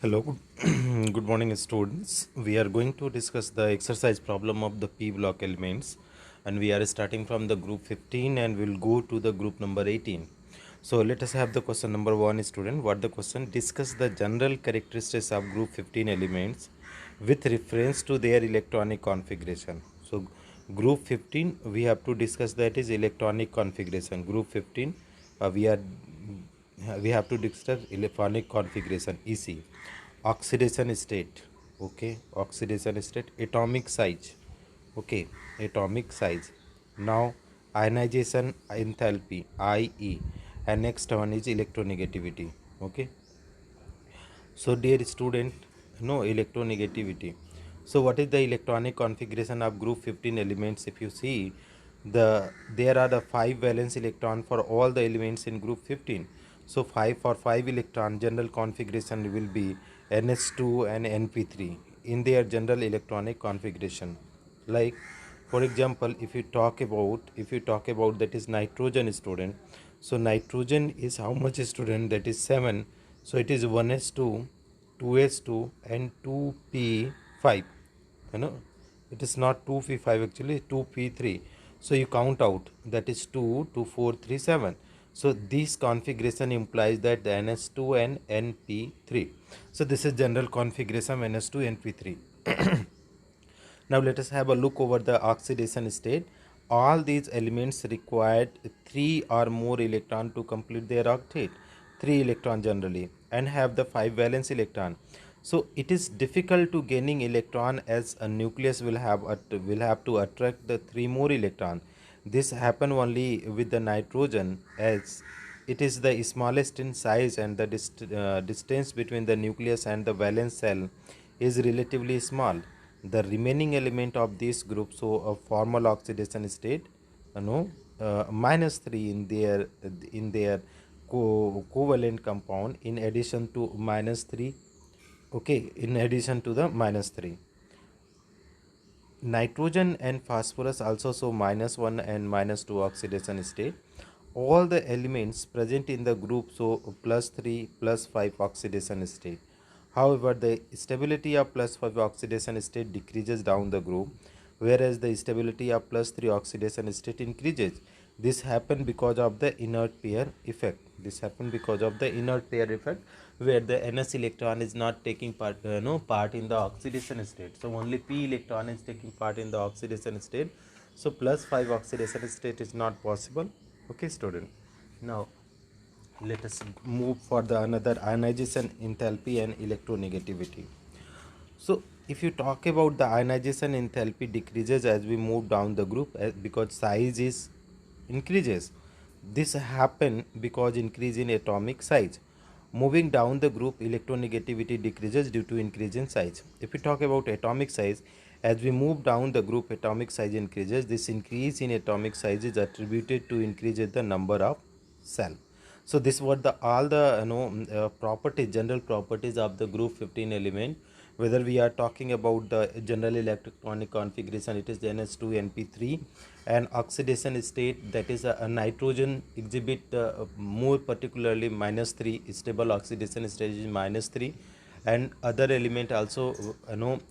Hello, good morning, students. We are going to discuss the exercise problem of the P block elements, and we are starting from the group 15 and we'll go to the group number 18. So let us have the question number 1, student. What the question? Discuss the general characteristics of group 15 elements with reference to their electronic configuration. So group 15, we have to discuss that is electronic configuration. Group 15, we have to discuss electronic configuration EC. Oxidation state, okay, oxidation state, atomic size, okay, atomic size. Now ionization enthalpy, IE, and next one is electronegativity. Okay, so dear student, no electronegativity. So what is the electronic configuration of group 15 elements? If you see, there are the 5 valence electron for all the elements in group 15. So 5 electron general configuration will be NS2 and NP3 in their general electronic configuration. Like for example, if you talk about that is nitrogen, student. So nitrogen is how much, student? That is 7. So it is 1s2, 2s2 and 2p5. You know, it is not 2p5 actually, 2p3. So you count out, that is 2, 2, 4, 3, 7. So this configuration implies that the ns2 and np3. So this is general configuration ns2 np3. Now let us have a look over the oxidation state. All these elements required 3 or more electron to complete their octet, 3 electron generally, and have the 5 valence electron. So it is difficult to gaining electron as a nucleus will have to attract the 3 more electron. This happen only with the nitrogen, as it is the smallest in size and the distance between the nucleus and the valence shell is relatively small. The remaining element of this group show a formal oxidation state, -3 in their covalent compound, in addition to -3. Okay, in addition to the -3. Nitrogen and phosphorus also show -1 and -2 oxidation state. All the elements present in the group show +3, +5 oxidation state. However, the stability of +5 oxidation state decreases down the group, whereas the stability of +3 oxidation state increases. This happens because of the inert pair effect. Where the ns electron is not taking part in the oxidation state. So only p electron is taking part in the oxidation state. So +5 oxidation state is not possible. Okay, student. Now let us move for the another ionization enthalpy and electronegativity. So if you talk about the ionization enthalpy decreases as we move down the group, because size is increases. This happen because increase in atomic size. Moving down the group, electronegativity decreases due to increase in size. If we talk about atomic size, as we move down the group, atomic size increases. This increase in atomic size is attributed to increase in the number of cell. So this was the all the properties, general properties of the group 15 element. Whether we are talking about the general electronic configuration, it is the ns2 np3, and oxidation state, that is a nitrogen exhibit more particularly -3, stable oxidation state is -3, and other element also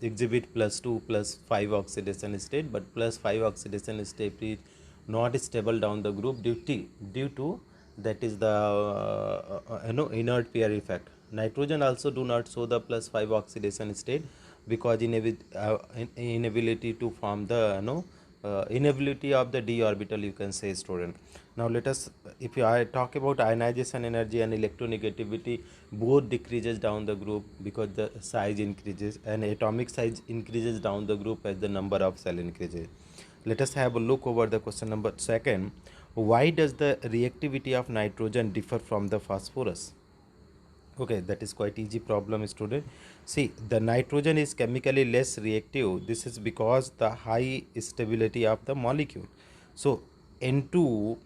exhibit +2, +5 oxidation state, but +5 oxidation state is not stable down the group due to that is the inert pair effect. Nitrogen also do not show the +5 oxidation state because inability to form the inability of the d orbital, you can say, student. Now let us, if I talk about ionization energy and electronegativity, both decreases down the group because the size increases, and atomic size increases down the group as the number of cell increases. Let us have a look over the question number 2. Why does the reactivity of nitrogen differ from the phosphorus? Okay, that is quite easy problem, student. See, the nitrogen is chemically less reactive. This is because the high stability of the molecule. So N2,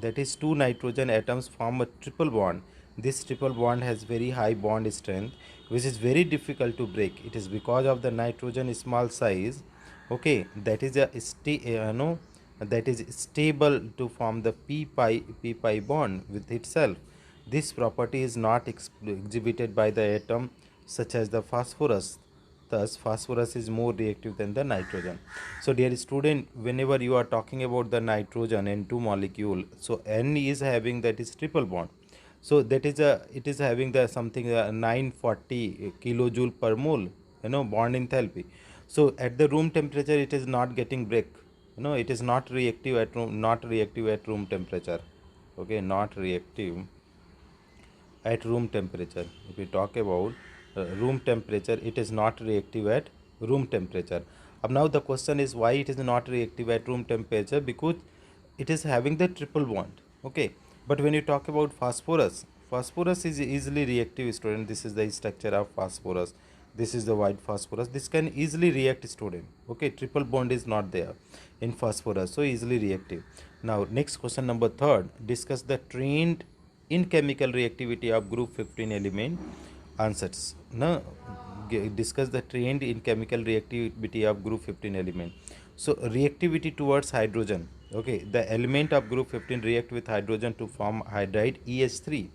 that is two nitrogen atoms, form a triple bond. This triple bond has very high bond strength, which is very difficult to break. It is because of the nitrogen small size. Okay, that is that is stable to form the p pi bond with itself. This property is not exhibited by the atom such as the phosphorus. Thus, phosphorus is more reactive than the nitrogen. So, dear student, whenever you are talking about the nitrogen N2 molecule, so N is having that is triple bond. So that is it is having the something 940 kilojoule per mole, bond enthalpy. So at the room temperature, it is not getting break. It is not reactive at room temperature. Okay, not reactive at room temperature. If we talk about room temperature, it is not reactive at room temperature. Now the question is why it is not reactive at room temperature, because it is having the triple bond. Okay, but when you talk about phosphorus, phosphorus is easily reactive, student. This is the structure of phosphorus. This is the white phosphorus. This can easily react, student. Okay, triple bond is not there in phosphorus, so easily reactive. Now next question, number third, discuss the trend in chemical reactivity of group 15 element. Answers. Now discuss the trend in chemical reactivity of group 15 element. So reactivity towards hydrogen. Okay, the element of group 15 react with hydrogen to form hydride EH3.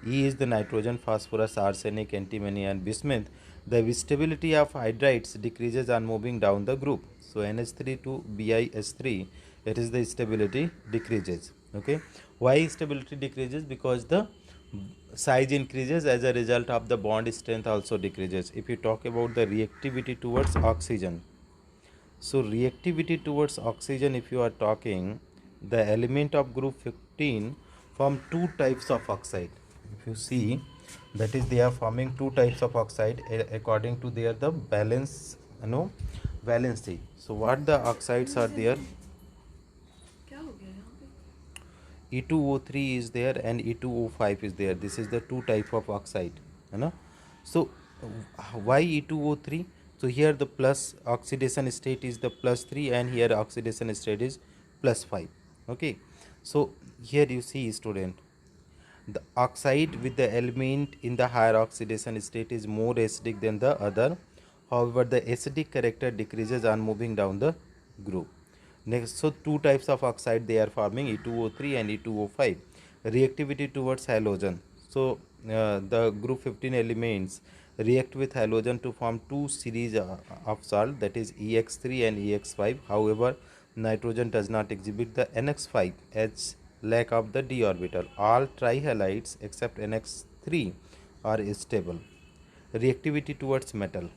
E is the nitrogen, phosphorus, arsenic, antimony and bismuth. The stability of hydrides decreases on moving down the group. So NH3 to BiS3, it is the stability decreases. Okay, why stability decreases? Because the size increases, as a result of the bond strength also decreases. If you talk about the reactivity towards oxygen, so reactivity towards oxygen, if you are talking, the element of group 15 form two types of oxide. If you see, that is, they are forming two types of oxide according to their the balance, valency. So what the oxides are there? E2O3 is there and E2O5 is there. This is the two type of oxide. So why E2O3? So here the plus oxidation state is the +3 and here oxidation state is +5. Okay. So here you see, student, the oxide with the element in the higher oxidation state is more acidic than the other. However, the acidic character decreases on moving down the group. Next, so two types of oxide they are forming, E2O3 and E2O5. Reactivity towards halogen. So the group 15 elements react with halogen to form two series of salt, that is EX3 and EX5. However, nitrogen does not exhibit the NX5 as lack of the d orbital. All trihalides except NX3 are stable. Reactivity towards metal.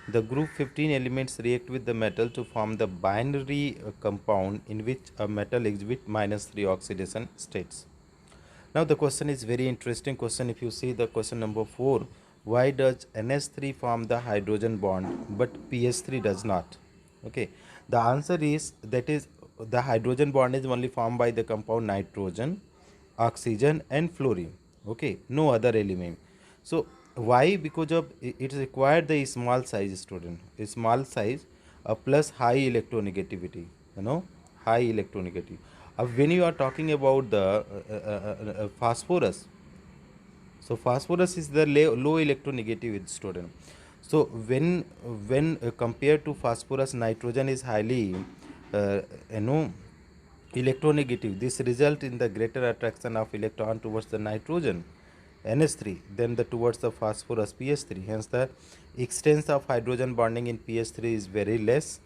The group 15 elements react with the metal to form the binary compound in which a metal exhibits -3 oxidation states. Now the question is very interesting question. If you see the question number 4, why does NH3 form the hydrogen bond but PH3 does not? Okay, the answer is that is the hydrogen bond is only formed by the compound nitrogen, oxygen and fluorine. Okay, no other element. So why? Because of it required the small size, student, a small size plus high electronegativity, high electronegativity. When you are talking about the phosphorus, so phosphorus is the low electronegativity, student. So when compared to phosphorus, nitrogen is highly uh, you know electronegative. This result in the greater attraction of electron towards the nitrogen NH3 than the towards the phosphorus pH3. Hence the extent of hydrogen bonding in pH3 is very less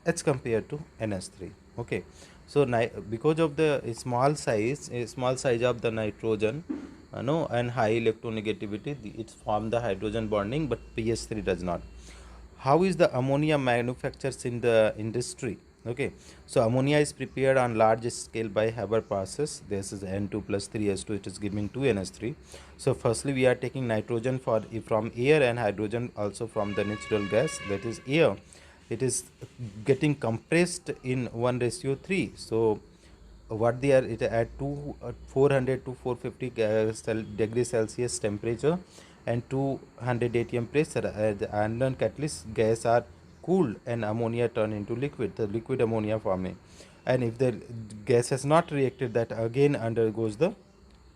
as compared to NH3. Okay, so because of the small size of the nitrogen, and high electronegativity, it form the hydrogen bonding, but pH3 does not. How is the ammonia manufactured in the industry? Okay, so ammonia is prepared on large scale by Haber process. This is N2 plus 3S2, it is giving 2NH3. So firstly we are taking nitrogen from air and hydrogen also from the natural gas, that is air. It is getting compressed in 1:3. So what they are, it at 400 to 450 degrees Celsius temperature and 200 atm pressure, the unknown catalyst gas are cooled and ammonia turn into liquid, the liquid ammonia forming. And if the gas has not reacted, that again undergoes the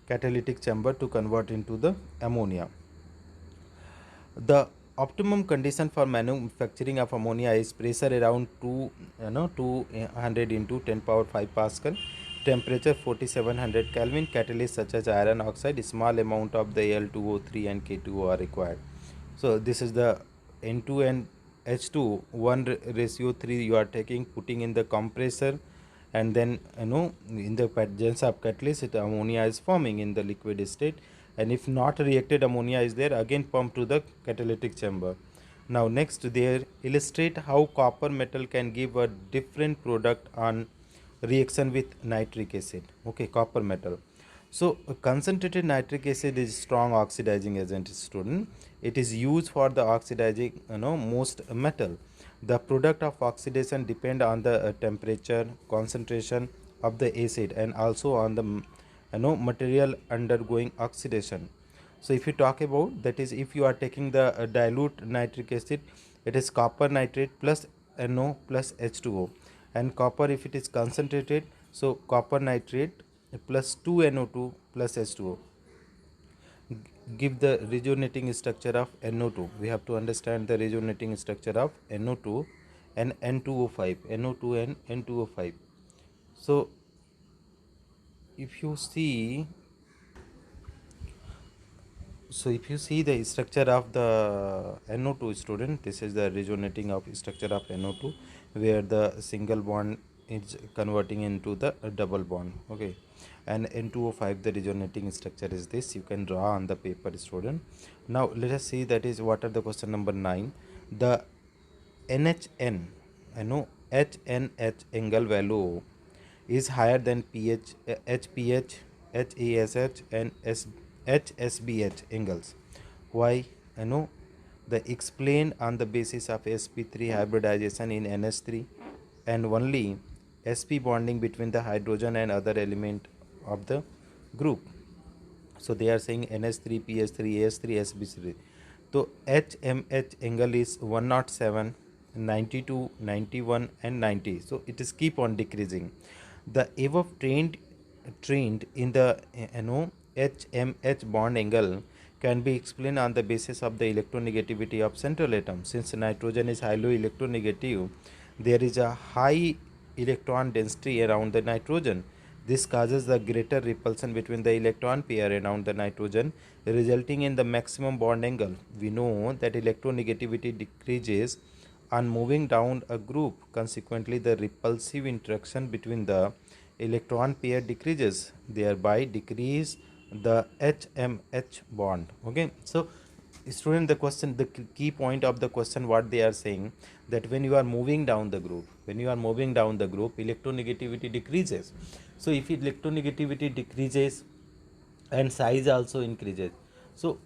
catalytic chamber to convert into the ammonia. The optimum condition for manufacturing of ammonia is pressure around 200 into 10 power 5 Pascal, temperature 4700 Kelvin, catalyst such as iron oxide, small amount of the Al2O3 and K2O are required. So this is the N2 and H2 1 ratio 3 you are taking, putting in the compressor, and then in the presence of catalyst ammonia is forming in the liquid state, and if not reacted ammonia is there, again pumped to the catalytic chamber. Now next there illustrate how copper metal can give a different product on reaction with nitric acid. Okay, copper metal. So concentrated nitric acid is strong oxidizing agent, student. It is used for the oxidizing most metal. The product of oxidation depend on the temperature, concentration of the acid, and also on the material undergoing oxidation. So if you talk about, that is, if you are taking the dilute nitric acid, it is copper nitrate plus NO plus H2O, and copper if it is concentrated, so copper nitrate plus 2NO2 plus H2O give the resonating structure of NO2. We have to understand the resonating structure of NO2 and N2O5, NO2 and N2O5. So if you see, if you see the structure of the NO2, student, this is the resonating of structure of NO2, where the single bond is converting into the double bond. Okay, and N2O5, the resonating structure is this. You can draw on the paper, student. Now let us see, that is what are the question number 9. The NHN, HNH angle value is higher than pH, HPH, HASH, and HSBH angles. Why? The explained on the basis of sp3 hybridization in NH3 and only sp bonding between the hydrogen and other element of the group. So they are saying NH3, PH3, AS3, SB3. So HMH angle is 107, 92, 91, and 90. So it is keep on decreasing. The above trend in the HMH bond angle can be explained on the basis of the electronegativity of central atom. Since nitrogen is highly electronegative, there is a high electron density around the nitrogen. This causes the greater repulsion between the electron pair around the nitrogen, resulting in the maximum bond angle. We know that electronegativity decreases on moving down a group. Consequently, the repulsive interaction between the electron pair decreases, thereby decrease the HMH bond. Okay, so student, the question, the key point of the question, what they are saying, that when you are moving down the group, electronegativity decreases. So if electronegativity decreases and size also increases, so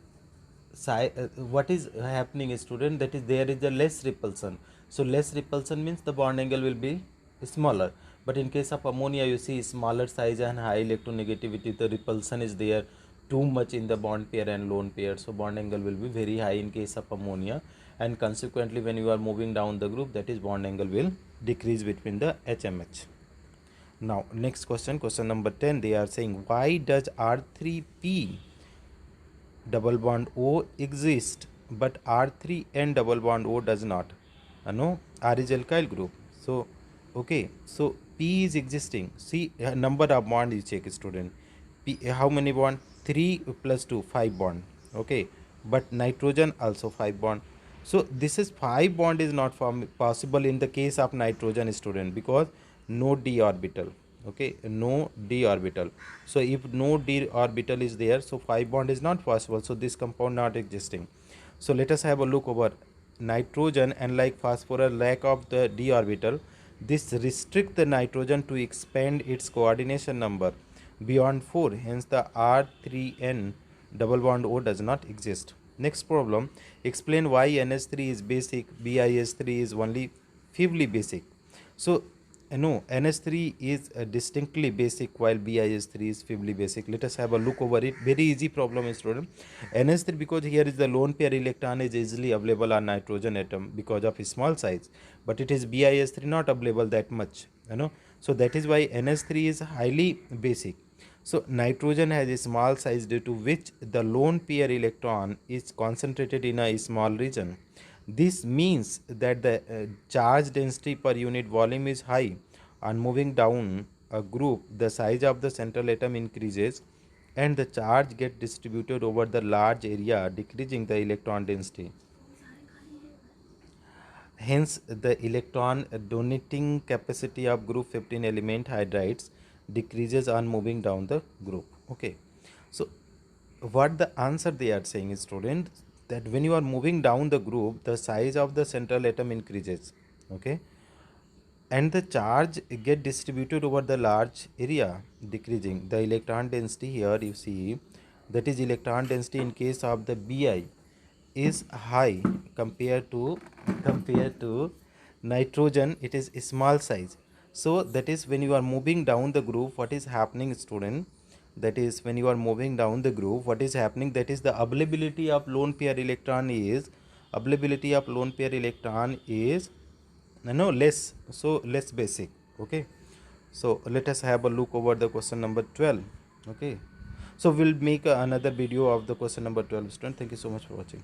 what is happening, student, that is there is a less repulsion. So less repulsion means the bond angle will be smaller. But in case of ammonia, you see smaller size and high electronegativity, the repulsion is there too much in the bond pair and lone pair, so bond angle will be very high in case of ammonia, and consequently when you are moving down the group, that is bond angle will decrease between the HMH. Now next question, question number 10, they are saying, why does R3P double bond O exist but R3N double bond O does not? No, R is alkyl group. So okay, so P is existing. See, number of bond you check, student. P, how many bond? 3 plus 2, 5 bond. Okay, but nitrogen also 5 bond. So this is 5 bond is not possible in the case of nitrogen, student, because no d orbital. Okay, no d orbital. So if no d orbital is there, so 5 bond is not possible, so this compound not existing. So let us have a look over nitrogen, and like phosphorus lack of the d orbital, this restrict the nitrogen to expand its coordination number beyond 4, hence the R3N double bond O does not exist. Next problem, explain why NH3 is basic, BiS3 is only feebly basic. So no, NH3 is distinctly basic while BiS3 is feebly basic. Let us have a look over it. Very easy problem, student. NH3, because here is the lone pair electron is easily available on nitrogen atom because of small size, but it is BiS3 not available that much, so that is why NH3 is highly basic. So nitrogen has a small size, due to which the lone pair electron is concentrated in a small region. This means that the charge density per unit volume is high. On moving down a group, the size of the central atom increases and the charge get distributed over the large area, decreasing the electron density. Hence, the electron donating capacity of group 15 element hydrides decreases on moving down the group. Okay, so what the answer they are saying is, student, that when you are moving down the group, the size of the central atom increases. Okay, and the charge get distributed over the large area, decreasing the electron density. Here you see, that is electron density in case of the Bi is high compared to nitrogen, it is small size. So that is when you are moving down the group, what is happening, student, that is when you are moving down the group, what is happening, that is the availability of lone pair electron is less, so less basic. Okay, so let us have a look over the question number 12. Okay, so we'll make another video of the question number 12, student. Thank you so much for watching.